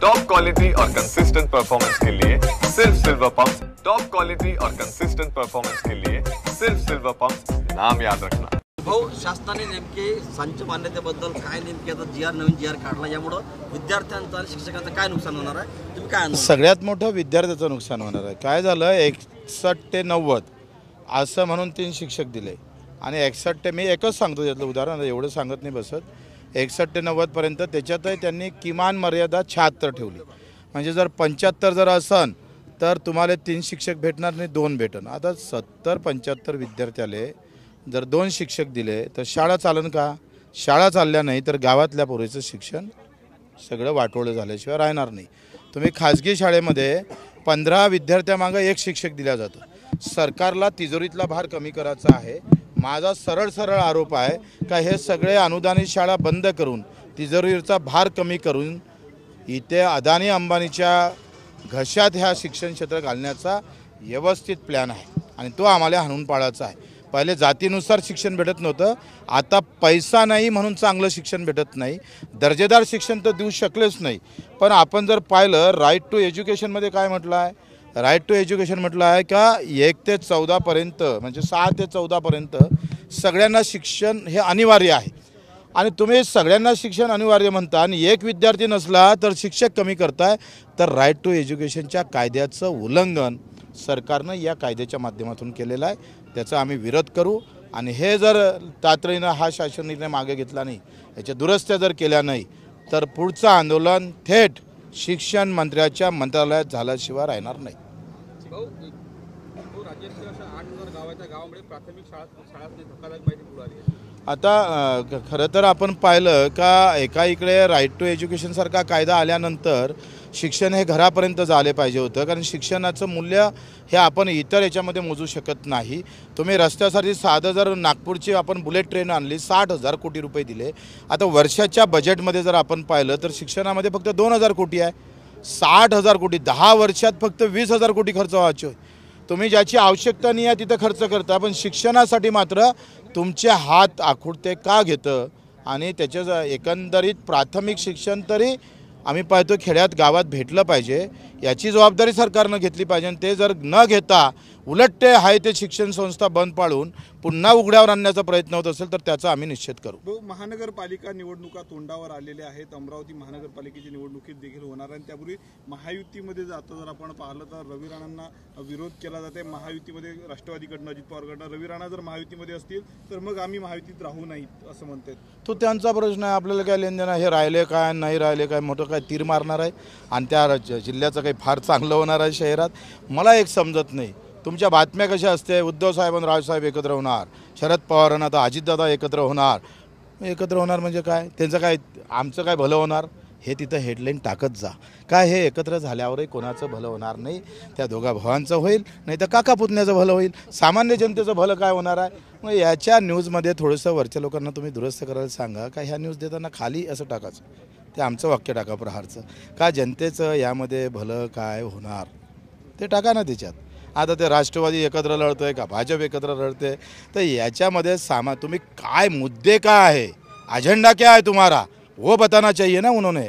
Top quality और consistent performance के लिए सिर्फ सिल्वर पंप। टॉप क्वालिटी और कंसिस्टेंट परफॉर्मेंस के लिए सिर्फ सिल्वर पंप, नाम याद रखना। भाऊ, शासनाने नेमके संच मान्यतेबद्दल काय नेमके आता नवीन जी आर काढला, यामुळे विद्यार्थ्यांचं आणि शिक्षकांचं काय नुकसान होणार आहे, तुम्ही काय? सगळ्यात मोठं विद्यार्थ्याचं नुकसान होणार आहे। काय झालं, 61 ते 90 असं म्हणून 3 शिक्षक दिले आणि 61 ते, मी एकच सांगतो त्यातलं उदाहरण, एवढं सांगत नाही बसत, 61 ते 90 पर्यंत त्याच्यातही त्यांनी किमान मर्यादा 76 ठेवली। म्हणजे जर 75 जर असन तर तुम्हाला 3 शिक्षक भेटणार नाही, 2 भेटन। आता 70-75 विद्यार्थी आले, जर 2 शिक्षक दिले तर शाळा चालन का? शाळा चालल्या नाही तर गावातल्या पोरीचं शिक्षण सगळं वाटोळं झाल्याशिवाय राहणार नाही। तुम्ही खाजगी शाळेमध्ये 15 विद्यार्थ्यामागे 1 शिक्षक दिला जातो। सरकारला तिजोरीतला भार कमी करायचा आहे। माझा सरळ आरोप आहे का हे सगळे अनुदानित शाळा बंद करून तिजोरीचा भार कमी करून इथे अदानी अंबानीच्या घशात ह्या शिक्षण क्षेत्र घालण्याचा व्यवस्थित प्लॅन आहे आणि तो आम्हाला हाणून पाडायचा आहे। पहिले जातीनुसार शिक्षण भेटत नव्हतं, आता पैसा नाही म्हणून चांगलं शिक्षण भेटत नाही, दर्जेदार शिक्षण तर देऊ शकलेच नाही। पण आपण जर पाहिलं राईट टू एज्युकेशनमध्ये काय म्हटलं आहे, राईट टू एज्युकेशन म्हटलं आहे का 1 ते 14 पर्यंत, म्हणजे 6 ते 14 पर्यंत सगळ्यांना शिक्षण हे अनिवार्य आहे। आणि तुम्ही सगळ्यांना शिक्षण अनिवार्य म्हणता आणि 1 विद्यार्थी नसला तर शिक्षक कमी करताय, तर राईट टू एज्युकेशनच्या कायद्याचं उल्लंघन सरकारनं या कायद्याच्या माध्यमातून केलेलं आहे। त्याचा आम्ही विरोध करू आणि हे जर तातडीनं हा शासन निर्णय मागे घेतला नाही, याच्या दुरुस्त्या जर केल्या नाही, तर पुढचं आंदोलन थेट शिक्षण मंत्र्याच्या मंत्रालयात झाल्याशिवाय राहणार नाही। आता खरं तर आपण पाहिलं का एका इकडे राईट टू एज्युकेशनसारखा कायदा आल्यानंतर शिक्षण हे घरापर्यंत झाले पाहिजे होतं, कारण शिक्षणाचं मूल्य हे आपण इतर याच्यामध्ये मोजू शकत नाही। तुम्ही रस्त्यासाठी साधं जर नागपूरची आपण बुलेट ट्रेन आणली, 60,000 कोटी रुपये दिले। आता वर्षाच्या बजेटमध्ये जर आपण पाहिलं तर शिक्षणामध्ये फक्त 2,000 कोटी आहे। 60,000 कोटी 10 वर्षात फक्त 20,000 कोटी खर्च व्हायचे। तुम्ही ज्याची आवश्यकता नाही आहे तिथं खर्च करता, पण शिक्षणासाठी मात्र तुमचे हात आखुडते का घेतं? आणि त्याच्या एकंदरीत प्राथमिक शिक्षण तरी आम्ही पाहतो खेड्यात गावात भेटलं पाहिजे, याची जबाबदारी सरकारनं घेतली पाहिजे। आणि ते जर न घेता उलट ते आहे ते शिक्षण संस्था बंद पाडून पुन्हा उघड्यावर आणण्याचा प्रयत्न होत असेल तर त्याचा आम्ही निश्चित करू। महानगरपालिका निवडणुका तोंडावर आलेल्या आहेत, अमरावती महानगरपालिकेची निवडणुकीत देखील होणार आहे। त्यापूर्वी महायुतीमध्ये जातो जर आपण पाहिलं तर रवी राणांना विरोध केला जाते महायुतीमध्ये, राष्ट्रवादीकडनं अजित पवारकडनं। रवी राणा जर महायुतीमध्ये असतील तर मग आम्ही महायुतीत राहू नाहीत असं म्हणतात। तो त्यांचा प्रश्न आहे, आपल्याला काय लेनदेन आहे? हे राहिले काय नाही राहिले काय, मोठं काय तीर मारणार आहे आणि त्या जिल्ह्याचं काही फार चांगलं होणार आहे शहरात? मला एक समजत नाही, तुमच्या बातम्या कशा असते, उद्धव साहेब आणि राजसाहेब एकत्र होणार, शरद पवारांना आता अजितदादा एकत्र होणार। एकत्र होणार म्हणजे काय? त्यांचं काय, आमचं काय भलं होणार? हे तिथं हेडलाईन टाकत जा। काय हे एकत्र झाल्यावरही कोणाचं भलं होणार नाही, त्या दोघा भावांचं होईल, नाही तर काका पुतण्याचं भलं होईल, सामान्य जनतेचं भलं काय होणार आहे? मग याच्या न्यूजमध्ये थोडंसं वरच्या लोकांना तुम्ही दुरुस्त करायला सांगा का ह्या न्यूज देताना खाली असं टाकायचं, ते आमचं वाक्य टाका प्रहारचं, का जनतेचं यामध्ये भलं काय होणार ते टाका ना त्याच्यात। आता ते राष्ट्रवादी एकत्र लढतं आहे का भाजप एकत्र लढते, तर याच्यामध्ये तुम्ही काय मुद्दे काय आहे, अजेंडा क्या है तुम्हारा, वो बताना चाहिए ना उन्होंने।